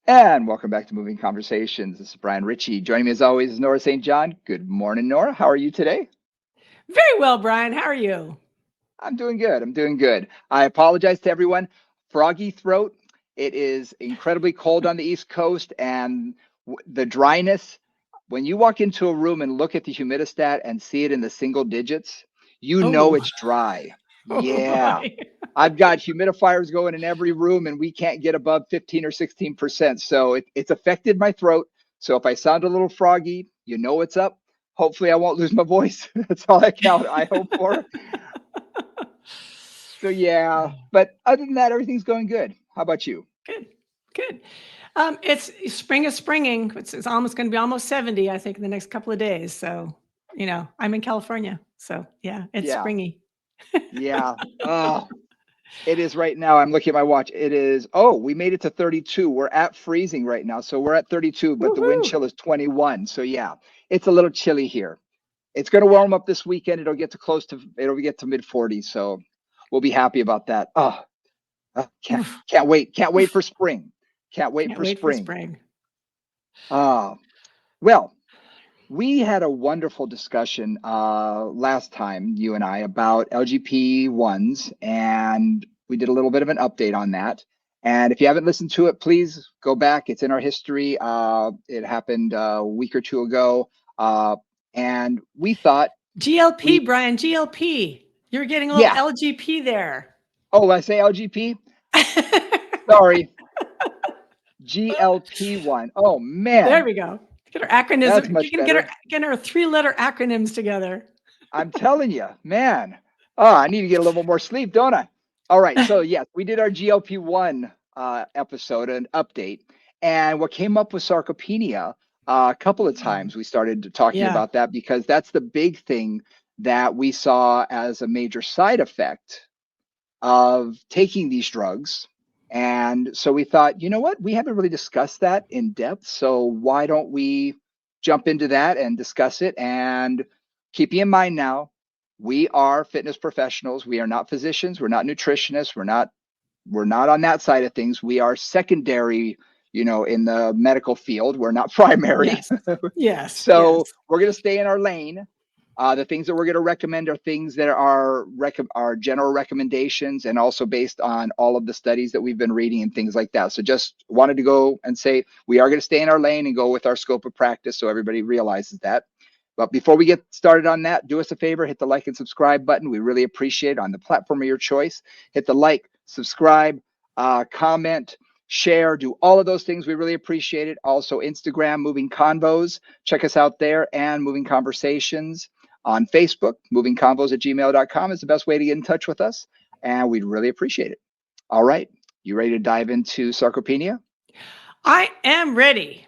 And welcome back to Moving Conversations. This is Brian Ritchie. Joining me as always is Nora St. John. Good morning, Nora. How are you today? Very well, Brian. How are you? I'm doing good. I'm doing good. I apologize to everyone. Froggy throat. It is incredibly cold on the East Coast, and the dryness. When you walk into a room and look at the humidistat and see it in the single digits, you know Oh, it's dry. oh Yeah. boy. I've got humidifiers going in every room, and we can't get above 15 or 16%. So it's affected my throat. So if I sound a little froggy, you know what's up. Hopefully, I won't lose my voice. That's all I hope for. So yeah, but other than that, everything's going good. How about you? Good, good. It's spring is springing. It's almost going to be almost 70, I think, in the next couple of days. So, I'm in California. So, yeah, it's Yeah, springy. yeah. Oh, it is right now. I'm looking at my watch. It is, oh, we made it to 32. We're at freezing right now. So we're at 32, but the wind Woohoo. chill is 21. So yeah, it's a little chilly here. It's going to warm up this weekend. It'll get to mid 40s. So we'll be happy about that. Oh, can't, Oof, can't wait. Can't wait oof. for spring. Can't wait Can't for wait for spring. spring. Uh, well, we had a wonderful discussion last time, you and I, about LGP1s, and we did a little bit of an update on that. And if you haven't listened to it, please go back. It's in our history. It happened a week or two ago. And we thought GLP, we, Brian, GLP. You're getting a little yeah. LGP there. Oh, I say LGP? Sorry, GLP1. Oh, There man, we go. Get our acronyms. that's You much can better. get our three-letter acronyms together. I'm telling you, man. Oh, I need to get a little more sleep, don't I? All right. So, yes, we did our GLP-1 episode, an update. And what came up was sarcopenia. A couple of times we started talking Yeah. about that because that's the big thing that we saw as a major side effect of taking these drugs. And so we thought, you know what? We haven't really discussed that in depth. So why don't we jump into that and discuss it? And keeping in mind now, we are fitness professionals. We are not physicians. We're not nutritionists. We're not on that side of things. We are secondary, in the medical field. We're not primary. Yes. Yes. Yes. So we're going to stay in our lane. The things that we're going to recommend are things that are general recommendations and also based on all of the studies that we've been reading and things like that. So just wanted to go and say we are going to stay in our lane and go with our scope of practice so everybody realizes that. But before we get started on that, do us a favor, hit the like and subscribe button. We really appreciate it on the platform of your choice. Hit the like, subscribe, comment, share, do all of those things. We really appreciate it. Also, Instagram, Moving Convos. Check us out there and Moving Conversations on Facebook. Movingconvos@gmail.com is the best way to get in touch with us. And we'd really appreciate it. All right. You ready to dive into sarcopenia? I am ready.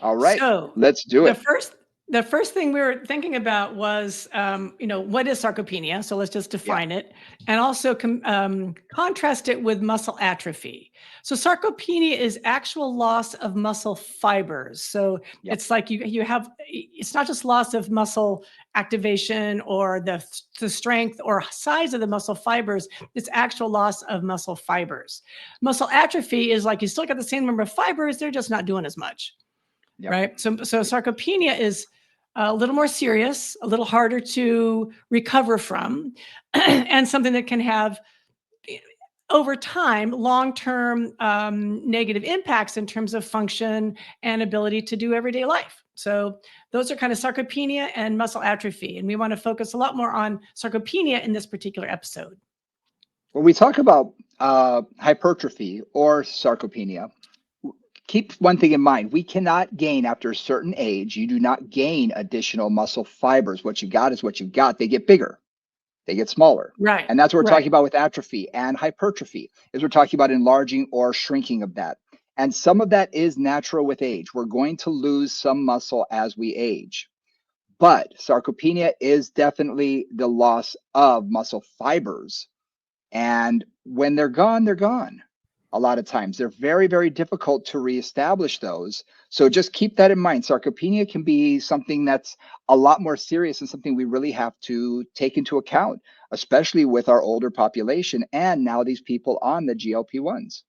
All right. So Let's do the it. first the first thing we were thinking about was, what is sarcopenia? So let's just Yeah. define it, and also contrast it with muscle atrophy. So sarcopenia is actual loss of muscle fibers. So Yep. it's like you have. It's not just loss of muscle activation or the strength or size of the muscle fibers. It's actual loss of muscle fibers. Muscle atrophy is like you still got the same number of fibers. They're just not doing as much, Yep. right? So sarcopenia is a little more serious, a little harder to recover from, and something that can have over time long-term negative impacts in terms of function and ability to do everyday life. So those are kind of sarcopenia and muscle atrophy, and we want to focus a lot more on sarcopenia in this particular episode. When we talk about hypertrophy or sarcopenia, keep one thing in mind. We cannot gain after a certain age. You do not gain additional muscle fibers. What you got is what you got. They get bigger, they get smaller. Right, And that's what we're talking right. about with atrophy and hypertrophy, is we're talking about enlarging or shrinking of that. And some of that is natural with age. We're going to lose some muscle as we age. But sarcopenia is definitely the loss of muscle fibers. And when they're gone, they're gone. A lot of times they're very, very difficult to reestablish those. So just keep that in mind. Sarcopenia can be something that's a lot more serious and something we really have to take into account, especially with our older population and now these people on the GLP-1s.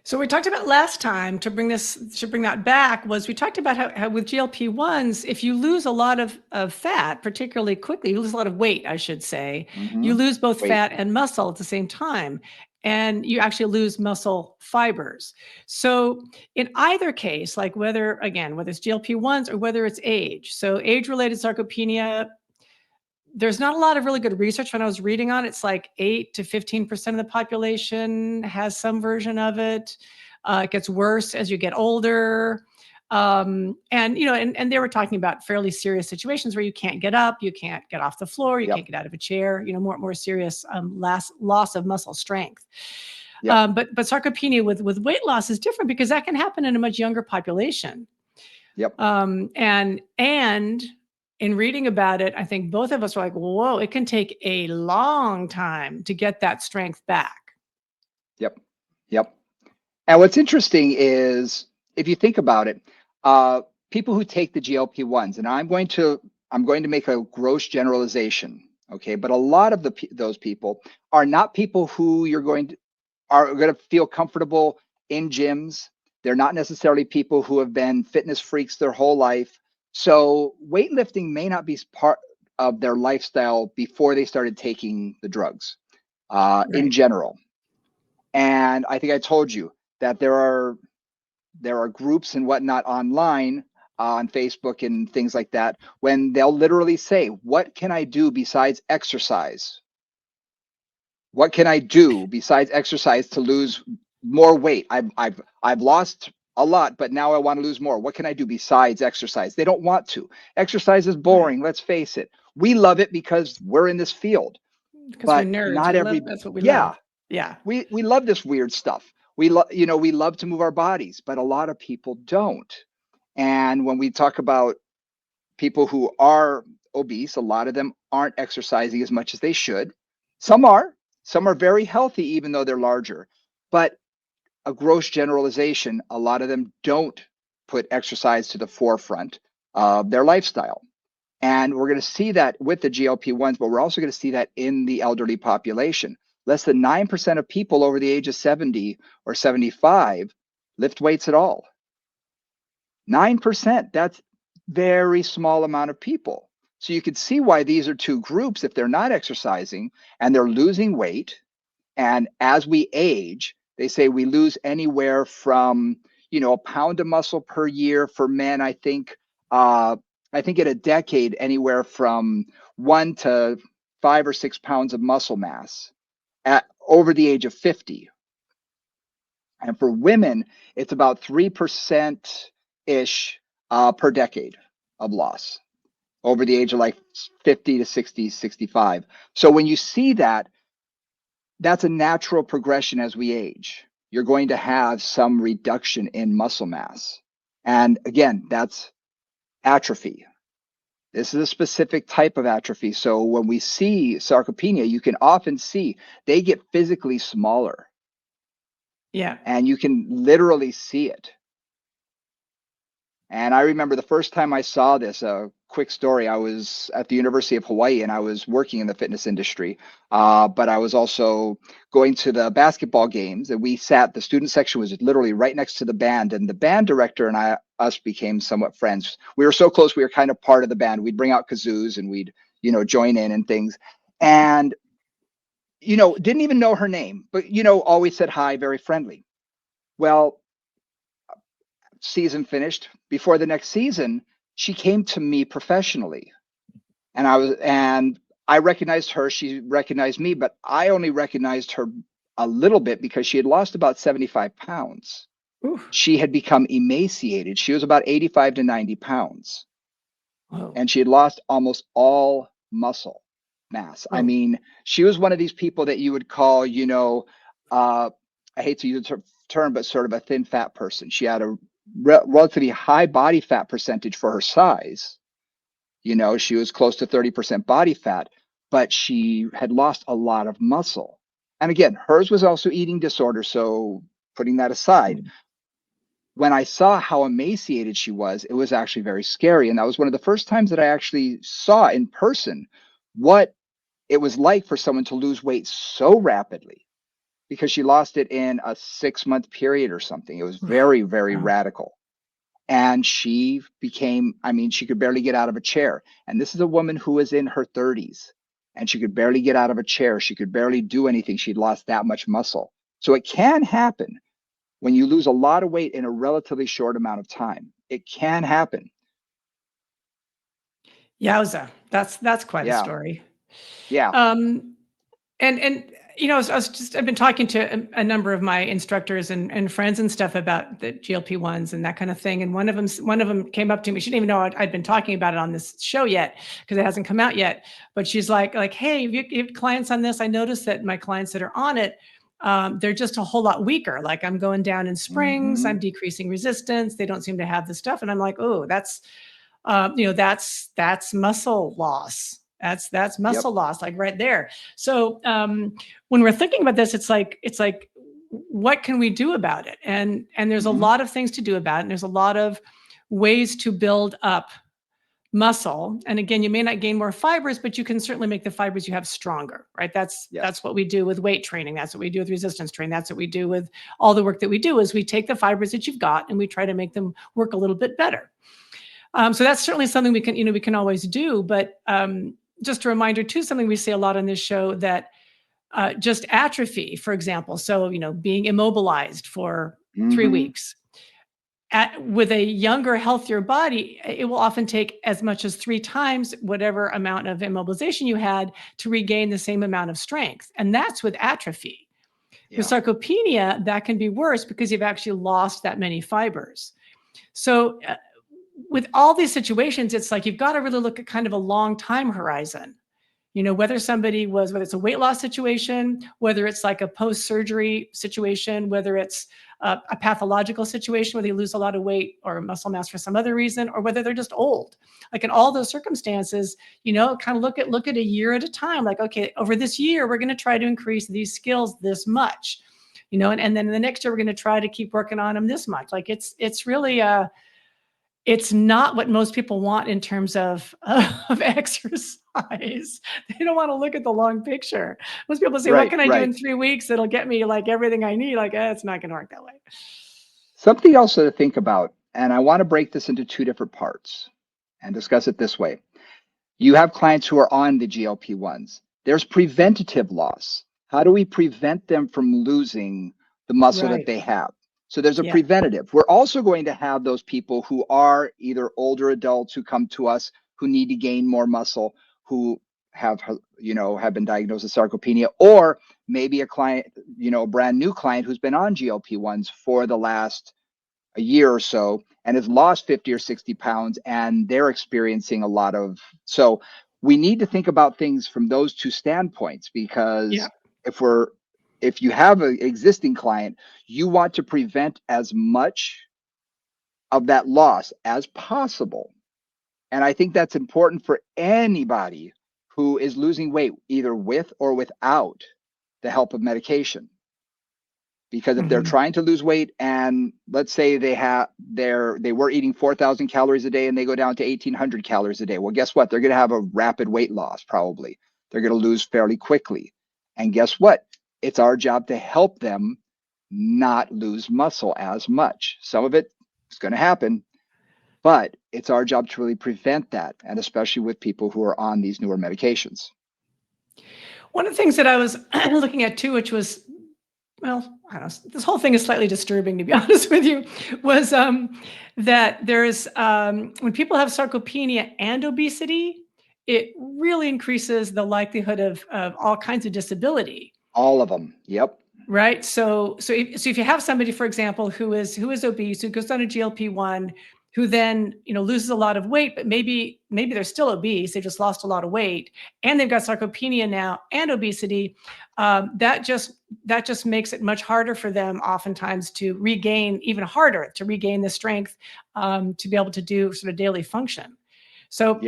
So we talked about last time to bring that back was we talked about how with GLP-1s, if you lose a lot of fat, particularly quickly, you lose a lot of weight, I should say, you lose both Wait, fat and muscle at the same time, and you actually lose muscle fibers. So in either case, like whether it's GLP-1s or whether it's age, so age-related sarcopenia, there's not a lot of really good research when I was reading on it. It's like 8 to 15% of the population has some version of it. It gets worse as you get older. And they were talking about fairly serious situations where you can't get up, you can't get off the floor, you yep, can't get out of a chair, more serious loss of muscle strength. yep, But sarcopenia with weight loss is different because that can happen in a much younger population. yep, And in reading about it, I think both of us were like, whoa, it can take a long time to get that strength back. yep, yep. And what's interesting is if you think about it, people who take the GLP-1s, and I'm going to make a gross generalization, okay? But a lot of those people are not people who are going to feel comfortable in gyms. They're not necessarily people who have been fitness freaks their whole life. So weightlifting may not be part of their lifestyle before they started taking the drugs, in Right. general. And I think I told you that there are groups and whatnot online, on Facebook and things like that, when they'll literally say, "What can I do besides exercise? What can I do besides exercise to lose more weight? I've lost a lot, but now I want to lose more. What can I do besides exercise?" They don't want to. Exercise is Right. boring. Let's face it. We love it because we're in this field, Because we're but nerds. not every. That's what we love. Yeah, Yeah. we love this weird stuff. We love to move our bodies, but a lot of people don't. And when we talk about people who are obese, a lot of them aren't exercising as much as they should. Some are. Some are very healthy, even though they're larger. But a gross generalization, a lot of them don't put exercise to the forefront of their lifestyle. And we're going to see that with the GLP-1s, but we're also going to see that in the elderly population. Less than 9% of people over the age of 70 or 75 lift weights at all. 9%, that's very small amount of people. So you can see why these are two groups. If they're not exercising and they're losing weight, and as we age, they say we lose anywhere from, a pound of muscle per year for men. I think in a decade, anywhere from 1 to 5 or 6 pounds of muscle mass over the age of 50. And for women, it's about 3% ish per decade of loss over the age of like 50 to 60, 65. So when you see that, that's a natural progression as we age. You're going to have some reduction in muscle mass. And again, that's atrophy. This is a specific type of atrophy. So when we see sarcopenia, you can often see they get physically smaller, Yeah. and you can literally see it. And I remember the first time I saw this, a quick story, I was at the University of Hawaii and I was working in the fitness industry. But I was also going to the basketball games, and the student section was literally right next to the band. And the band director and us became somewhat friends. We were so close, we were kind of part of the band. We'd bring out kazoos and we'd, join in and things. And, didn't even know her name, but, always said hi, very friendly. Well, season finished, before the next season, she came to me professionally, and I recognized her. She recognized me, but I only recognized her a little bit because she had lost about 75 pounds. Oof. She had become emaciated. She was about 85 to 90 pounds, Whoa. and she had lost almost all muscle mass. I Whoa. mean, she was one of these people that you would call, I hate to use the term, but sort of a thin fat person. She had a relatively high body fat percentage for her size. She was close to 30% body fat, but she had lost a lot of muscle. And again, hers was also eating disorder. So putting that aside, when I saw how emaciated she was, it was actually very scary. And that was one of the first times that I actually saw in person what it was like for someone to lose weight so rapidly. because she lost it in a 6-month period or something. It was very, very Wow. radical. And she became, I mean, she could barely get out of a chair. And this is a woman who was in her 30s and she could barely get out of a chair. She could barely do anything. She'd lost that much muscle. So it can happen when you lose a lot of weight in a relatively short amount of time. It can happen. Yowza. That's quite a Yeah. story. Yeah. Um, and you know, I've been talking to a number of my instructors and friends and stuff about the GLP-1s and that kind of thing. And one of them came up to me. She didn't even know I'd been talking about it on this show yet because it hasn't come out yet. But she's like, hey, you have clients on this? I noticed that my clients that are on it, they're just a whole lot weaker. Like I'm going down in springs, I'm decreasing resistance. They don't seem to have the stuff. And I'm like, oh, that's that's muscle loss. That's Yep. muscle loss, like right there. So when we're thinking about this, it's like what can we do about it? And there's a lot of things to do about it. And there's a lot of ways to build up muscle. And again, you may not gain more fibers, but you can certainly make the fibers you have stronger, right? That's what we do with weight training. That's what we do with resistance training. That's what we do with all the work that we do is we take the fibers that you've got and we try to make them work a little bit better. So that's certainly something we can always do. But just a reminder too, something we say a lot on this show that just atrophy, for example. So, being immobilized for 3 weeks. With a younger, healthier body, it will often take as much as 3 times whatever amount of immobilization you had to regain the same amount of strength. And that's with atrophy. Yeah. With sarcopenia, that can be worse because you've actually lost that many fibers. So with all these situations, it's like you've got to really look at kind of a long time horizon. Whether it's a weight loss situation, whether it's like a post-surgery situation, whether it's a pathological situation where they lose a lot of weight or muscle mass for some other reason, or whether they're just old. Like in all those circumstances, kind of look at a year at a time. Like, okay, over this year, we're going to try to increase these skills this much, and then the next year, we're going to try to keep working on them this much. Like it's really it's not what most people want in terms of exercise. They don't want to look at the long picture. Most people say, what can I do in 3 weeks that'll get me like everything I need? Like, it's not going to work that way. Something else to think about, and I want to break this into 2 different parts and discuss it this way. You have clients who are on the GLP-1s. There's preventative loss. How do we prevent them from losing the muscle that they have? So there's a preventative. We're also going to have those people who are either older adults who come to us who need to gain more muscle, who have been diagnosed with sarcopenia, or maybe a client, a brand new client who's been on GLP-1s for the last a year or so and has lost 50 or 60 pounds and they're experiencing a lot of, so we need to think about things from those 2 standpoints, because if you have an existing client, you want to prevent as much of that loss as possible. And I think that's important for anybody who is losing weight, either with or without the help of medication. Because if they're trying to lose weight and let's say they were eating 4,000 calories a day and they go down to 1,800 calories a day, well, guess what? They're going to have a rapid weight loss, probably. They're going to lose fairly quickly. And guess what? It's our job to help them not lose muscle as much. Some of it is going to happen, but it's our job to really prevent that, and especially with people who are on these newer medications. One of the things that I was looking at too, which was, well, I don't know, this whole thing is slightly disturbing, to be honest with you, was that there's, when people have sarcopenia and obesity, it really increases the likelihood of all kinds of disability. All of them. Yep. Right. So if you have somebody, for example, who is obese, who goes on a GLP-1, who then, loses a lot of weight, but maybe they're still obese, they just lost a lot of weight, and they've got sarcopenia now and obesity, that just makes it much harder for them oftentimes to regain, even harder to regain the strength to be able to do sort of daily function. So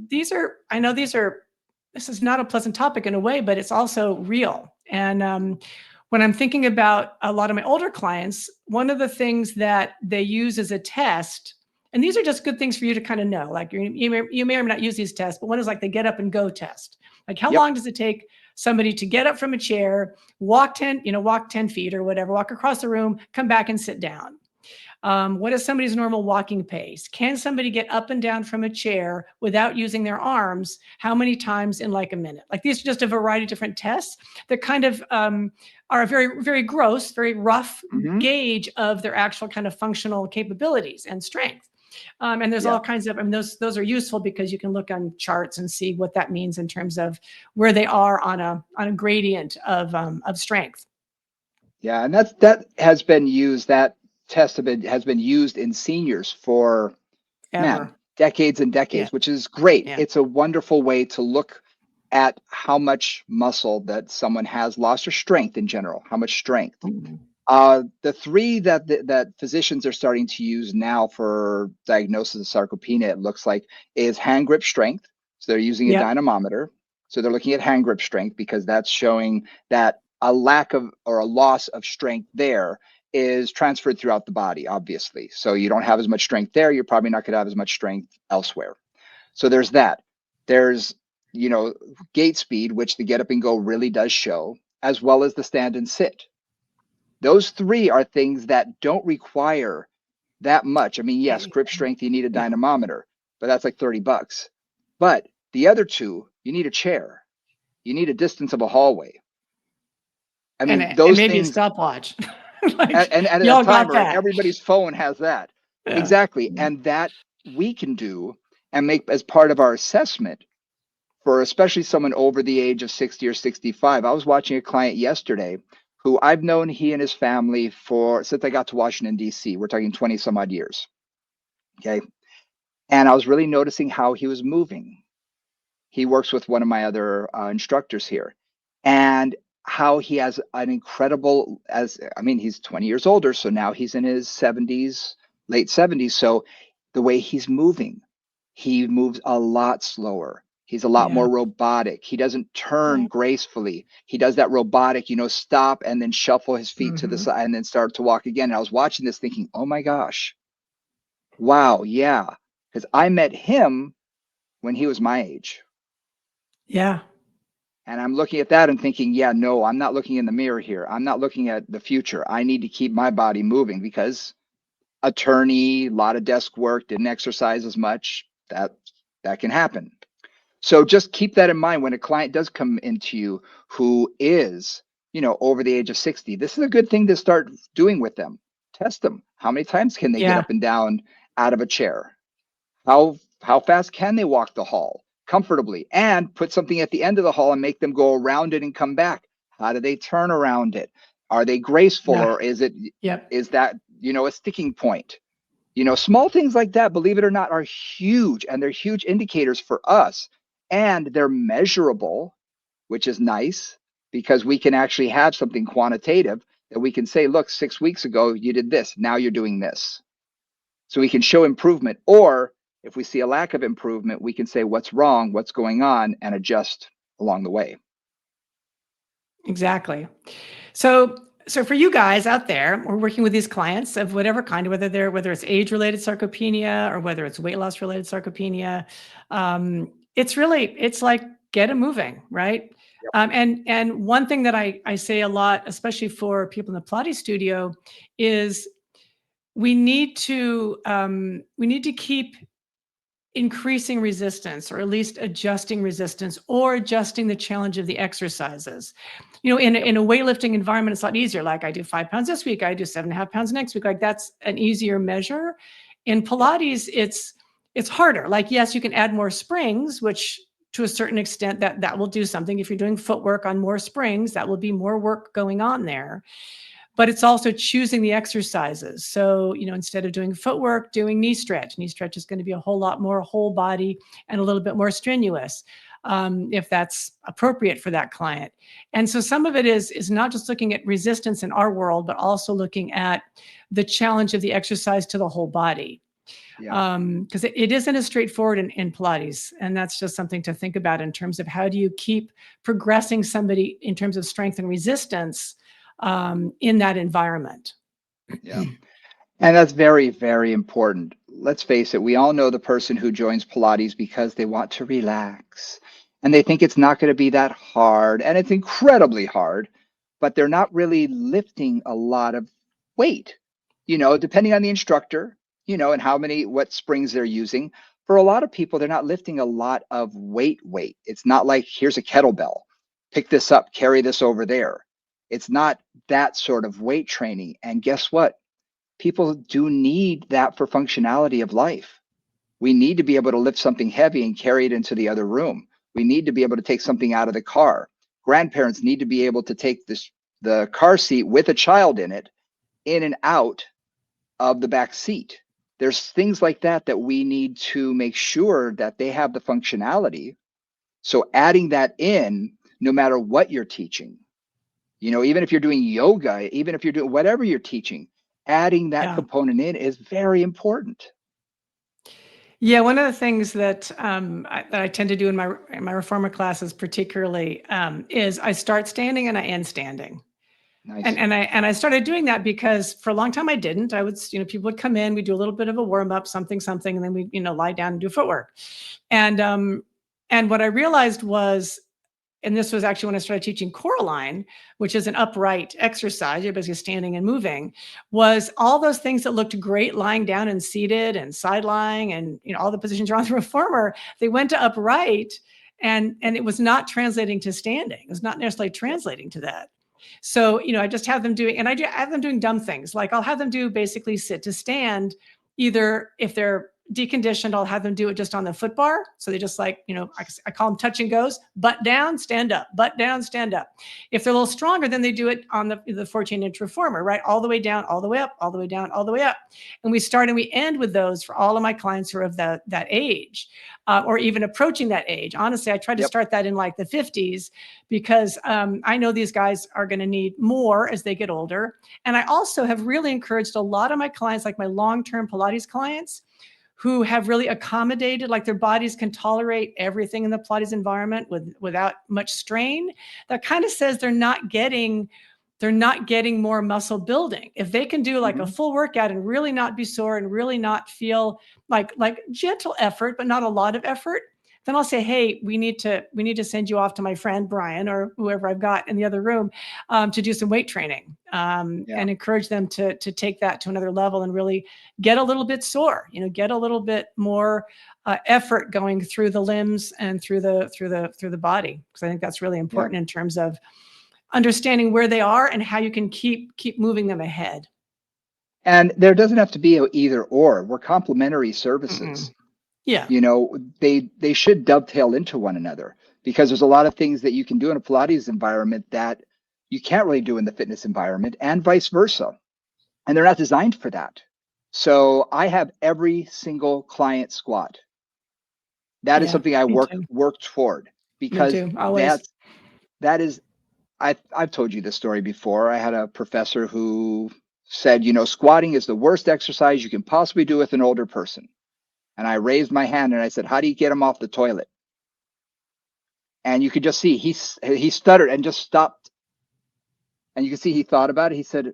this is not a pleasant topic in a way, but it's also real. And when I'm thinking about a lot of my older clients, one of the things that they use as a test, and these are just good things for you to kind of know, like you may or may not use these tests, but one is like the get up and go test. Like how long does it take somebody to get up from a chair, walk 10 feet or whatever, walk across the room, come back and sit down. What is somebody's normal walking pace? Can somebody get up and down from a chair without using their arms? How many times in like a minute? Like these are just a variety of different tests that kind of are a very, very gross, very rough gauge of their actual kind of functional capabilities and strength. And there's all kinds of, I mean, those are useful because you can look on charts and see what that means in terms of where they are on a gradient of strength. Yeah, and that has been used. That test has been used in seniors for decades and decades, which is great. It's a wonderful way to look at how much muscle that someone has lost, or strength in general, how much strength. The three that physicians are starting to use now for diagnosis of sarcopenia, it looks like, is hand grip strength. So they're using a dynamometer. So they're looking at hand grip strength because that's showing that a lack of or a loss of strength there is transferred throughout the body, obviously. So you don't have as much strength there, you're probably not going to have as much strength elsewhere. So there's that. There's, gait speed, which the get up and go really does show, as well as the stand and sit. Those three are things that don't require that much. I mean, yes, grip strength, you need a dynamometer, but that's like $30. But the other two, you need a chair. You need a distance of a hallway. I mean, those maybe things. A stopwatch. and at a timer, everybody's phone has that. Exactly. And that we can do and make as part of our assessment for especially someone over the age of 60 or 65. I was watching a client yesterday who I've known, he and his family, since I got to Washington, D.C. We're talking 20 some odd years. Okay. And I was really noticing how he was moving. He works with one of my other instructors here, and how he has an incredible, he's 20 years older. So now he's in his 70s, late 70s. So the way he's moving, he moves a lot slower. He's a lot more robotic. He doesn't turn gracefully. He does that robotic, stop and then shuffle his feet to the side and then start to walk again. And I was watching this thinking, oh my gosh, wow, yeah. Because I met him when he was my age. Yeah. And I'm looking at that and thinking, yeah, no, I'm not looking in the mirror here. I'm not looking at the future. I need to keep my body moving because attorney, a lot of desk work, didn't exercise as much. That can happen. So just keep that in mind when a client does come into you who is, over the age of 60. This is a good thing to start doing with them. Test them. How many times can they get up and down out of a chair? How fast can they walk the hall comfortably? And put something at the end of the hall and make them go around it and come back. How do they turn around it? Are they graceful, or is that a sticking point? Small things like that, believe it or not, are huge, and they're huge indicators for us. And they're measurable, which is nice because we can actually have something quantitative that we can say, look, 6 weeks ago, you did this. Now you're doing this. So we can show improvement. Or if we see a lack of improvement, we can say what's wrong, what's going on, and adjust along the way. Exactly. So for you guys out there, we're working with these clients of whatever kind, whether it's age-related sarcopenia or whether it's weight loss-related sarcopenia. It's like, get them moving, right? Yep. And one thing that I say a lot, especially for people in the Pilates studio, is we need to keep increasing resistance, or at least adjusting resistance, or adjusting the challenge of the exercises. In a weightlifting environment, it's a lot easier. Like, I do 5 pounds this week, I do 7.5 pounds next week. Like, that's an easier measure. In Pilates, it's harder. Like, yes, you can add more springs, which to a certain extent that will do something. If you're doing footwork on more springs, that will be more work going on there. But it's also choosing the exercises. So, instead of doing footwork, doing knee stretch. Knee stretch is going to be a whole lot more whole body and a little bit more strenuous, if that's appropriate for that client. And so some of it is not just looking at resistance in our world, but also looking at the challenge of the exercise to the whole body. Because it isn't as straightforward in Pilates. And that's just something to think about in terms of how do you keep progressing somebody in terms of strength and resistance in that environment. Yeah. And that's very, very important. Let's face it, we all know the person who joins Pilates because they want to relax and they think it's not going to be that hard, and it's incredibly hard, but they're not really lifting a lot of weight, depending on the instructor, and what springs they're using. For a lot of people, they're not lifting a lot of weight. It's not like, here's a kettlebell, pick this up, carry this over there. It's not that sort of weight training. And guess what? People do need that for functionality of life. We need to be able to lift something heavy and carry it into the other room. We need to be able to take something out of the car. Grandparents need to be able to take the car seat with a child in it, in and out of the back seat. There's things like that that we need to make sure that they have the functionality. So adding that in, no matter what you're teaching, even if you're doing yoga, even if you're doing whatever you're teaching, adding that Yeah. component in is very important. Yeah, one of the things that I tend to do in my reformer classes, particularly, is I start standing and I end standing. Nice. And I started doing that because for a long time I didn't. I would, people would come in, we do a little bit of a warm up, something, and then we, lie down and do footwork. And what I realized was, and this was actually when I started teaching Coraline, which is an upright exercise, you're basically standing and moving, was all those things that looked great lying down and seated and side lying and all the positions you're on the reformer, they went to upright, and it was not translating to standing. It was not necessarily translating to that. So, I just have them doing, and I have them doing dumb things. Like I'll have them do basically sit to stand. Either if they're deconditioned, I'll have them do it just on the foot bar. So they just I call them touch and goes, butt down, stand up, butt down, stand up. If they're a little stronger, then they do it on the 14-inch reformer, right? All the way down, all the way up, all the way down, all the way up. And we start and we end with those for all of my clients who are of that age, or even approaching that age. Honestly, I tried to start that in like the 50s because I know these guys are going to need more as they get older. And I also have really encouraged a lot of my clients, like my long-term Pilates clients, who have really accommodated, like their bodies can tolerate everything in the Pilates environment without much strain. That kind of says they're not getting more muscle building. If they can do like a full workout and really not be sore and really not feel like gentle effort, but not a lot of effort, then I'll say, hey, we need to send you off to my friend Brian or whoever I've got in the other room to do some weight training, and encourage them to take that to another level and really get a little bit sore, get a little bit more effort going through the limbs and through the body. Because I think that's really important in terms of understanding where they are and how you can keep moving them ahead. And there doesn't have to be an either or. We're complementary services. Yeah. They should dovetail into one another, because there's a lot of things that you can do in a Pilates environment that you can't really do in the fitness environment, and vice versa. And they're not designed for that. So I have every single client squat. That is something I work toward, because I've told you this story before. I had a professor who said, squatting is the worst exercise you can possibly do with an older person. And I raised my hand and I said, how do you get him off the toilet? And you could just see he stuttered and just stopped. And you can see he thought about it. He said,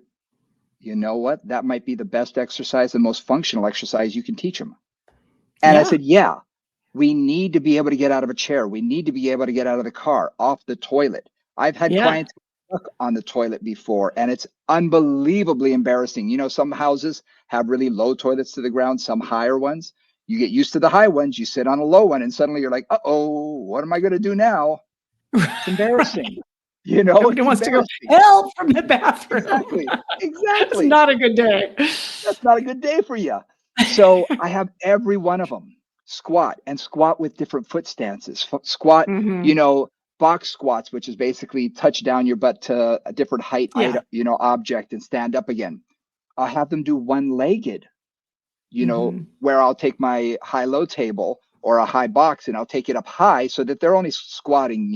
you know what? That might be the best exercise, the most functional exercise you can teach him. And I said, yeah, we need to be able to get out of a chair. We need to be able to get out of the car, off the toilet. I've had clients stuck on the toilet before, and it's unbelievably embarrassing. Some houses have really low toilets to the ground, some higher ones. You get used to the high ones, you sit on a low one, and suddenly you're like, uh-oh, what am I going to do now? It's embarrassing. Nobody wants to go, help, from the bathroom. Exactly. It's not a good day. That's not a good day for you. So I have every one of them squat with different foot stances. Squat, box squats, which is basically touch down your butt to a different height, object, and stand up again. I'll have them do one-legged, where I'll take my high-low table or a high box and I'll take it up high so that they're only squatting,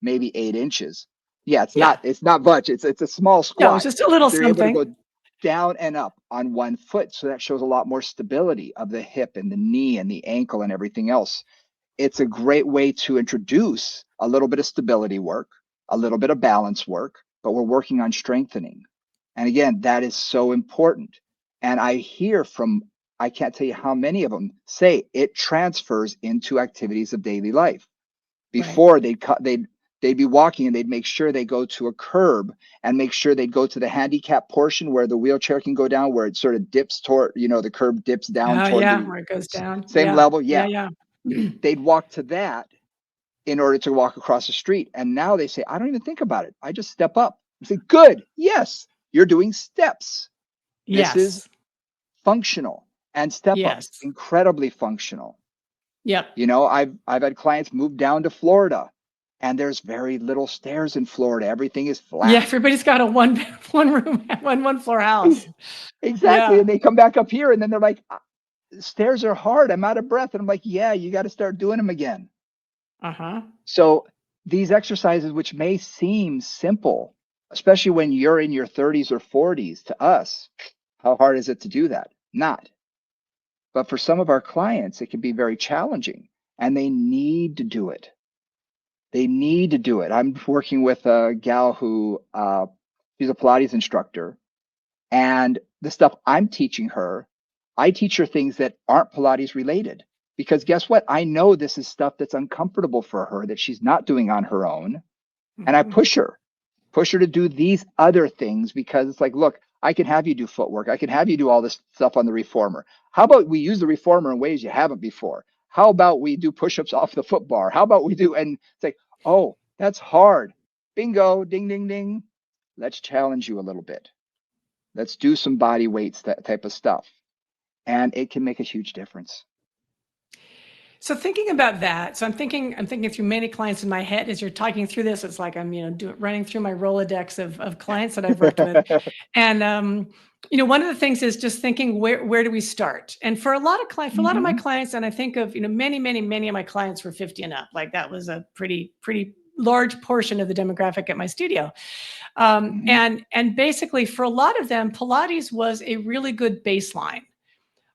maybe 8 inches. It's not much. It's a small squat. No, it's just a little they're something. Able to go down and up on one foot. So that shows a lot more stability of the hip and the knee and the ankle and everything else. It's a great way to introduce a little bit of stability work, a little bit of balance work, but we're working on strengthening. And again, that is so important. And I hear from, I can't tell you how many of them say it transfers into activities of daily life. Right. Before they'd be walking and they'd make sure they go to a curb and make sure they'd go to the handicap portion where the wheelchair can go down, where it sort of dips toward, the curb dips down Oh, toward yeah, the where it goes down. same Yeah. level. Yeah, Yeah. yeah. They'd walk to that in order to walk across the street. And now they say, I don't even think about it. I just step up. I say, good. Yes, you're doing steps. This is Yes. functional, and step ups, Yes. incredibly functional. Yep. I've had clients move down to Florida, and there's very little stairs in Florida. Everything is Yeah, flat. everybody's got a one room, one floor house. Exactly. Yeah. And they come back up here and then they're like, stairs are hard. I'm out of breath. And I'm like, yeah, you got to start doing them again. Uh-huh. So these exercises, which may seem simple, especially when you're in your 30s or 40s, to us, how hard is it to do that? Not. But for some of our clients, it can be very challenging, and they need to do it. They need to do it. I'm working with a gal who she's a Pilates instructor, and the stuff I'm teaching her, I teach her things that aren't Pilates related. Because guess what? I know this is stuff that's uncomfortable for her that she's not doing on her own. And I Mhm. push her to do these other things, because it's like, look, I can have you do footwork. I can have you do all this stuff on the reformer. How about we use the reformer in ways you haven't before? How about we do push-ups off the foot bar? How about we do, and it's like, oh, that's hard. Bingo, ding, ding, ding. Let's challenge you a little bit. Let's do some body weights, that type of stuff. And it can make a huge difference. So thinking about that, so I'm thinking through many clients in my head as you're talking through this. It's like I'm, running through my Rolodex of clients that I've worked with, and one of the things is just thinking where do we start? And for a lot of clients, for a lot of my Hmm. clients, and I think of many of my clients were 50 and up. Like that was a pretty large portion of the demographic at my studio, Hmm. and basically for a lot of them, Pilates was a really good baseline.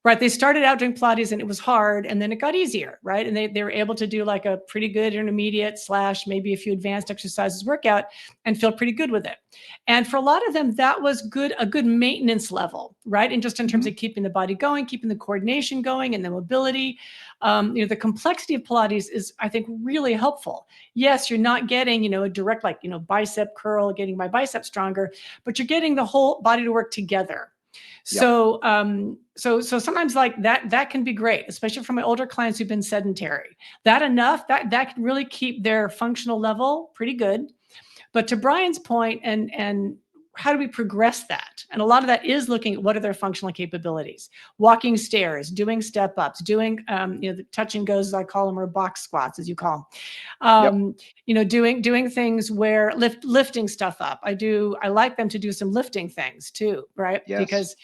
Right. They started out doing Pilates and it was hard and then it got easier. Right. And they were able to do like a pretty good intermediate / maybe a few advanced exercises workout and feel pretty good with it. And for a lot of them, that was a good maintenance level. Right. And just in terms Hmm. of keeping the body going, keeping the coordination going and the mobility, the complexity of Pilates is, I think, really helpful. Yes, you're not getting, a direct, like, bicep curl, getting my bicep stronger, but you're getting the whole body to work together. Yep. So sometimes like that can be great, especially for my older clients who've been sedentary. That can really keep their functional level pretty good. But to Brian's point, and how do we progress that? And a lot of that is looking at what are their functional capabilities: walking stairs, doing step ups, doing the touch and goes, as I call them, or box squats, as you call them. Yep. Doing things where lifting stuff up. I like them to do some lifting things too, right? Yes. Because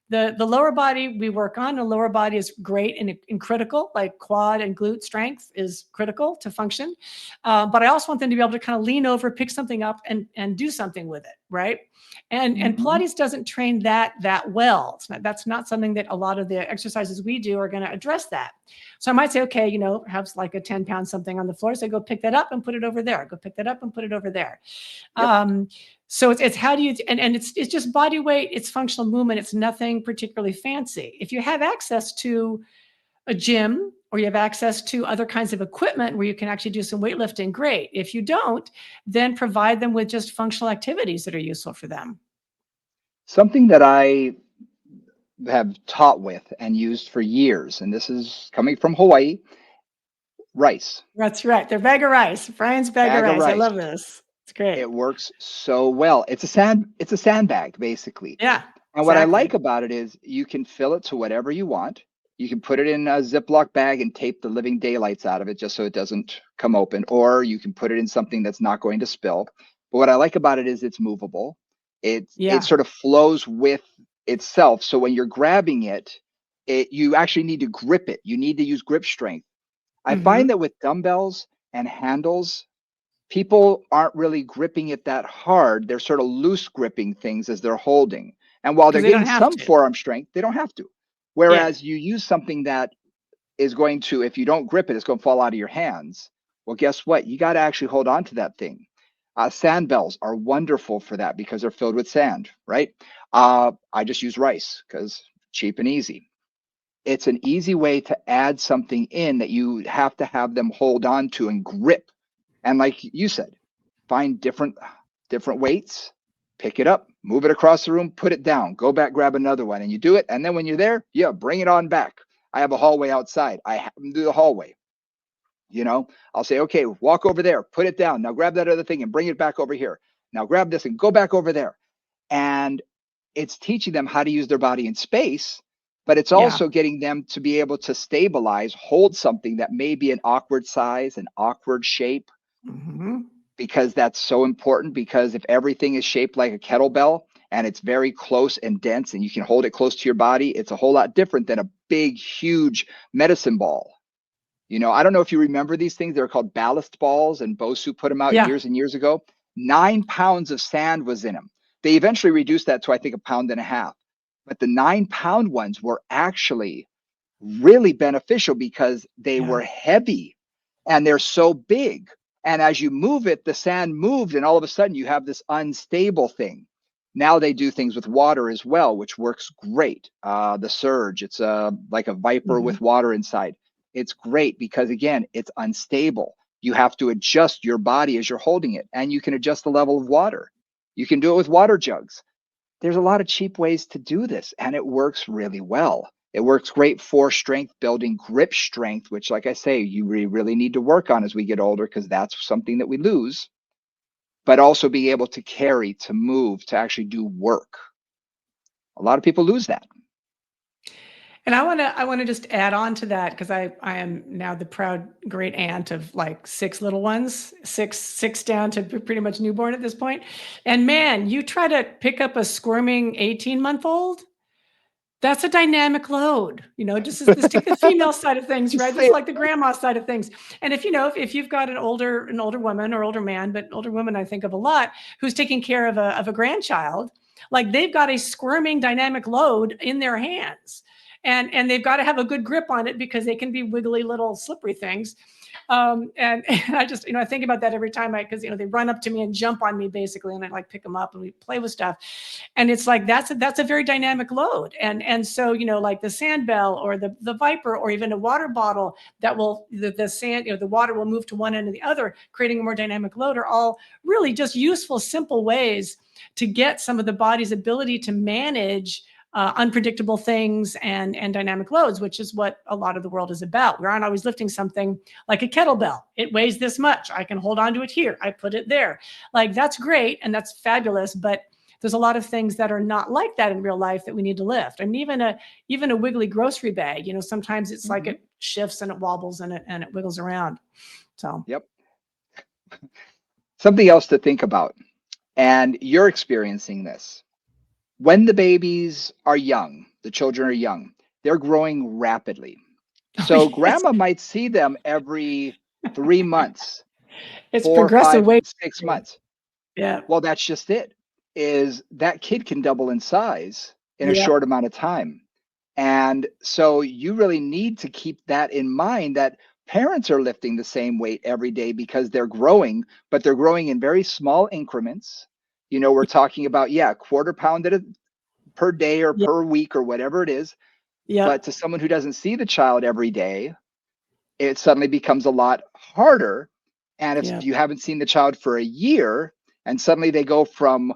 the lower body we work on, the lower body is great and critical, like quad and glute strength is critical to function. But I also want them to be able to kind of lean over, pick something up and do something with it. Right. And Hmm. Pilates doesn't train that well. That's not something that a lot of the exercises we do are going to address that. So I might say, okay, have like a 10-pound something on the floor. So go pick that up and put it over there. Go pick that up and put it over there. Yep. So it's how do you, and it's just body weight, it's functional movement. It's nothing particularly fancy. If you have access to a gym or you have access to other kinds of equipment where you can actually do some weightlifting, great. If you don't, then provide them with just functional activities that are useful for them. Something that I have taught with and used for years, and this is coming from Hawaii, rice, That's right. Their bag of rice, Brian's bag of bag of rice. I rice. love this. It's great. It works so well. It's a sandbag, basically. Yeah, And what I like exactly. about it is you can fill it to whatever you want. You can put it in a Ziploc bag and tape the living daylights out of it just so it doesn't come open, or you can put it in something that's not going to spill. But what I like about it is it's movable. It Yeah. sort of flows with itself. So when you're grabbing it, you actually need to grip it. You need to use grip strength. I find Mm-hmm. that with dumbbells and handles, people aren't really gripping it that hard. They're sort of loose gripping things as they're holding. And while Because they're they don't getting have some to. forearm strength, they don't have to. Yeah. Whereas you use something that is going to, if you don't grip it, it's going to fall out of your hands. Well, guess what? You got to actually hold on to that thing. Sand bells are wonderful for that because they're filled with sand, right? I just use rice because cheap and easy. It's an easy way to add something in that you have to have them hold on to and grip And like you said, find different weights, pick it up, move it across the room, put it down, go back, grab another one, and you do it. And then when you're there, yeah, bring it on back. I have a hallway outside. I have them do the hallway. I'll say, okay, walk over there, put it down. Now grab that other thing and bring it back over here. Now grab this and go back over there. And it's teaching them how to use their body in space, but it's Yeah. also getting them to be able to stabilize, hold something that may be an awkward size, an awkward shape, because that's so important. Because if everything is shaped like a kettlebell and it's very close and dense and you can hold it close to your body, it's a whole lot different than a big, huge medicine ball. I don't know if you remember these things. They're called ballast balls, and Bosu put them out Yeah. years and years ago. 9 pounds of sand was in them. They eventually reduced that to, I think, 1.5 pounds. But the 9-pound ones were actually really beneficial because they were heavy and they're so big. And as you move it, the sand moved, and all of a sudden you have this unstable thing. Now they do things with water as well, which works great. The Surge, it's like a Viper with water inside. It's great because, again, it's unstable. You have to adjust your body as you're holding it, and you can adjust the level of water. You can do it with water jugs. There's a lot of cheap ways to do this, and it works really well. It works great for strength building, grip strength, which, like I say, you really need to work on as we get older, because that's something that we lose, but also being able to carry, to move, to actually do work. A lot of people lose that. And I want to just add on to that, because I am now the proud great aunt of like 6 little ones, six down to pretty much newborn at this point. And man, you try to pick up a squirming 18-month-old, that's a dynamic load, just as let's take the female side of things, right? Just like the grandma side of things. And if you've got an older woman or older man, but older woman I think of a lot, who's taking care of a grandchild, like they've got a squirming dynamic load in their hands. And they've got to have a good grip on it, because they can be wiggly little slippery things. And I just, I think about that every time because, they run up to me and jump on me basically. And I like pick them up and we play with stuff. And it's like, that's a very dynamic load. And so, like the sand bell or the Viper, or even a water bottle that will, the sand, the water will move to one end or the other, creating a more dynamic load, are all really just useful, simple ways to get some of the body's ability to manage unpredictable things and dynamic loads, which is what a lot of the world is about. We aren't always lifting something like a kettlebell. It weighs this much. I can hold on to it here. I put it there. Like, that's great and that's fabulous, but there's a lot of things that are not like that in real life that we need to lift. I mean, even a wiggly grocery bag, sometimes it's like it shifts and it wobbles and it wiggles around. So, yep. Something else to think about, and you're experiencing this. When the babies are young, the children are young, they're growing rapidly. So grandma might see them every 3 months, it's 4, progressive 5, weight. 6 months. Yeah. Well, that's just it, is that kid can double in size in a Yep. short amount of time. And so you really need to keep that in mind, that parents are lifting the same weight every day because they're growing, but they're growing in very small increments. We're talking about, 1/4 pound per day or per week or whatever it is. Yeah. But to someone who doesn't see the child every day, it suddenly becomes a lot harder. And if you haven't seen the child for a year and suddenly they go from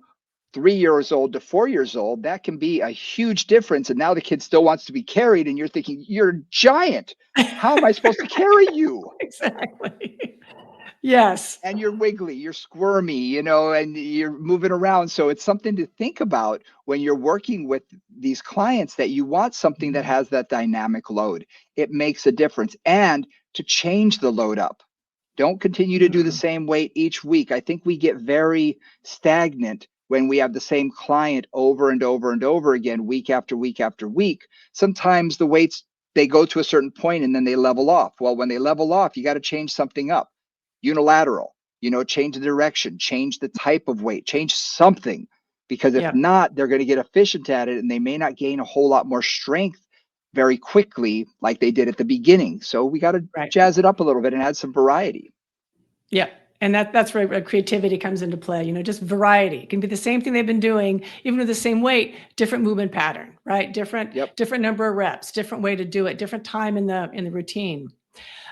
3 years old to 4 years old, that can be a huge difference. And now the kid still wants to be carried, and you're thinking, you're a giant. How am I supposed to carry you? Exactly. Yes. And you're wiggly, you're squirmy, and you're moving around. So it's something to think about when you're working with these clients, that you want something that has that dynamic load. It makes a difference. And to change the load up. Don't continue to do the same weight each week. I think we get very stagnant when we have the same client over and over and over again, week after week after week. Sometimes the weights, they go to a certain point and then they level off. Well, when they level off, you got to change something up. Unilateral, change the direction, change the type of weight, change something, because if not, they're going to get efficient at it and they may not gain a whole lot more strength very quickly like they did at the beginning. So we got to jazz it up a little bit and add some variety. Yeah. And that's where creativity comes into play, just variety. It can be the same thing they've been doing, even with the same weight, different movement pattern, right? Different number of reps, different way to do it, different time in the routine.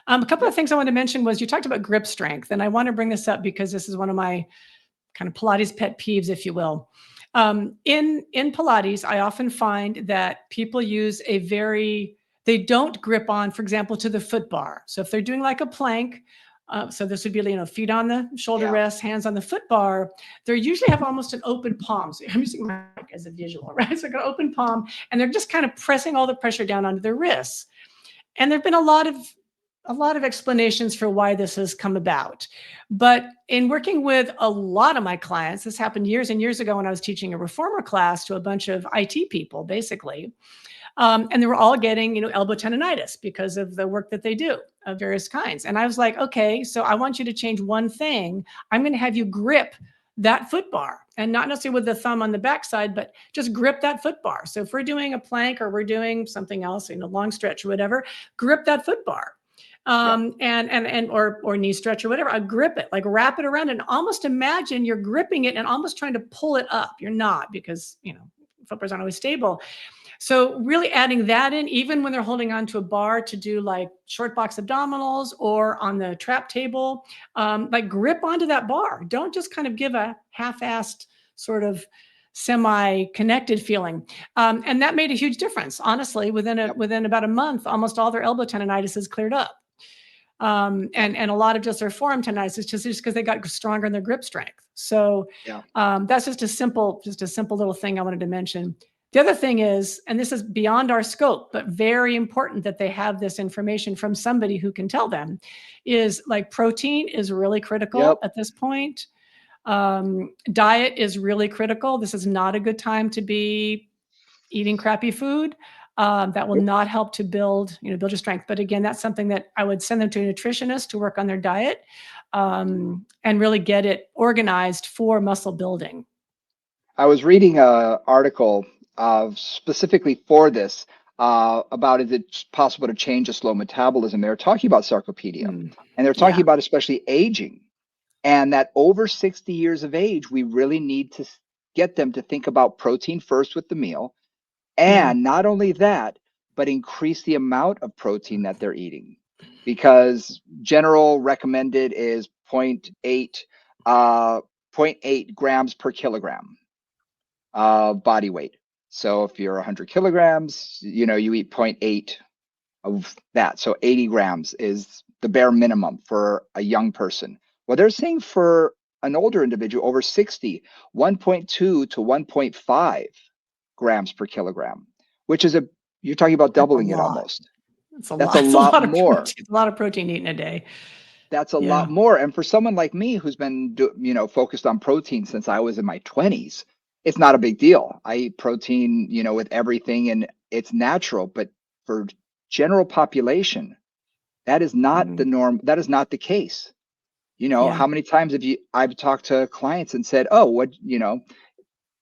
A couple Yep. of things I want to mention was you talked about grip strength, and I want to bring this up because this is one of my kind of Pilates pet peeves, if you will. In Pilates, I often find that people use they don't grip on, for example, to the foot bar. So if they're doing like a plank, so this would be, feet on the shoulder Yeah. rest, hands on the foot bar. They usually have almost an open palm. So I'm using my mic as a visual, right? So like an open palm, and they're just kind of pressing all the pressure down onto their wrists. And there've been a lot of explanations for why this has come about. But in working with a lot of my clients, this happened years and years ago when I was teaching a reformer class to a bunch of IT people, basically. And they were all getting, elbow tendonitis because of the work that they do of various kinds. And I was like, okay, so I want you to change one thing. I'm going to have you grip that foot bar, and not necessarily with the thumb on the backside, but just grip that foot bar. So if we're doing a plank or we're doing something else, long stretch or whatever, grip that foot bar. Yep. Or knee stretch or whatever. I grip it, like wrap it around, and almost imagine you're gripping it and almost trying to pull it up. You're not, because foot bars aren't always stable. So really adding that in, even when they're holding onto a bar to do like short box abdominals or on the trap table, like grip onto that bar. Don't just kind of give a half-assed sort of semi-connected feeling. And that made a huge difference. Honestly, within about a month, almost all their elbow tendonitis is cleared up. And a lot of just their forearm tendonitis is just because they got stronger in their grip strength. So Yeah. that's just a simple little thing I wanted to mention. The other thing is, and this is beyond our scope, but very important that they have this information from somebody who can tell them, is like protein is really critical Yep. at this point. Diet is really critical. This is not a good time to be eating crappy food. That will not help to build your strength. But again, that's something that I would send them to a nutritionist to work on their diet, and really get it organized for muscle building. I was reading a article specifically for this about is it possible to change a slow metabolism. They're talking about sarcopenia, and they're talking Yeah. about especially aging, and that over 60 years of age, we really need to get them to think about protein first with the meal, and not only that, but increase the amount of protein that they're eating, because general recommended is 0.8 grams per kilogram body weight. So if you're 100 kilograms, you eat 0.8 of that. So 80 grams is the bare minimum for a young person. Well, they're saying for an older individual over 60, 1.2 to 1.5 grams per kilogram, which is you're talking about That's a doubling it lot. almost. It's a That's lot. a It's a lot lot of more. protein. A lot of protein eaten a day. That's a Yeah. lot more. And for someone like me who's been, focused on protein since I was in my 20s, it's not a big deal. I eat protein, with everything, and it's natural. But for general population, that is not the norm. That is not the case. Yeah. How many times I've talked to clients and said, "Oh, what